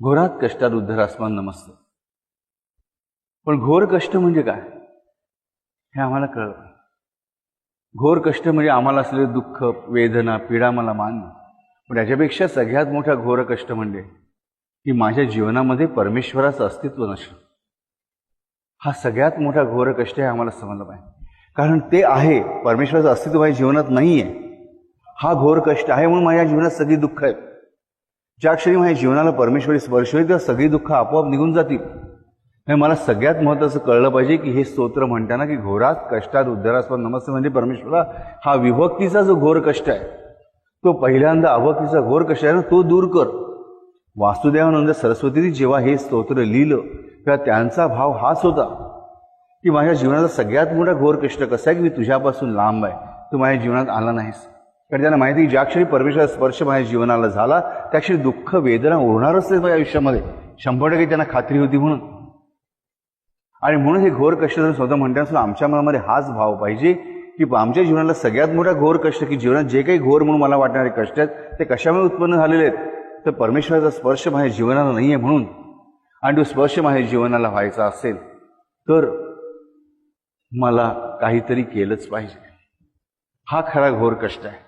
घोरात कष्टात उद्धरासमान नमस्ते. पण घोर कष्ट म्हणजे काय हे आम्हाला कळलं. घोर कष्ट म्हणजे आम्हाला असलेले दुःख, वेदना, पीडा मला मान्य. पण याच्यापेक्षा सगळ्यात मोठा घोर कष्ट म्हणजे की माझ्या जीवनामध्ये परमेश्वराचं अस्तित्व नसणं. हा सगळ्यात मोठा घोर कष्ट आहे, आम्हाला समजलं पाहिजे. कारण ते आहे, परमेश्वराचं अस्तित्व माझ्या जीवनात नाही आहे. हा घोर कष्ट आहे म्हणून माझ्या जीवनात सगळी दुःख आहेत. ज्या क्षणी माझ्या जीवनाला परमेश्वरी स्पर्श होईल तेव्हा सगळी दुःख आपोआप निघून जातील. हे मला सगळ्यात महत्त्वाचं कळलं पाहिजे की हे स्तोत्र म्हणताना की घोरात कष्टात उद्धरासमान नमस्ते म्हणजे परमेश्वरा हा विभक्तीचा जो घोर कष्ट आहे तो पहिल्यांदा अभक्तीचा घोर कष्ट आहे ना तो दूर कर. वासुदेवानंद सरस्वतीने जेव्हा हे स्तोत्र लिहिलं तेव्हा त्यांचा भाव हाच होता की माझ्या जीवनाचा सगळ्यात मोठा घोर कष्ट कसा आहे की मी तुझ्यापासून लांब आहे, तू माझ्या जीवनात आला नाहीस. कारण त्यांना माहिती की ज्या क्षणी परमेश्वराचा स्पर्श माझ्या जीवनाला झाला त्या क्षणी दुःख वेदना उरणारच नाही माझ्या आयुष्यामध्ये, 100% त्यांना खात्री होती. म्हणून आणि म्हणून हे घोर कष्ट जर स्वतः म्हणताना आमच्या मनामध्ये हाच भाव पाहिजे की आमच्या जीवनाला सगळ्यात मोठा घोर कष्ट की जीवनात जे काही घोर म्हणून मला वाटणारे कष्ट आहेत ते कशामुळे उत्पन्न झालेले आहेत तर परमेश्वराचा स्पर्श माझ्या जीवनाला नाही आहे म्हणून. आणि तो स्पर्श माझ्या जीवनाला व्हायचा असेल तर मला काहीतरी केलंच पाहिजे. हा खरा घोर कष्ट आहे.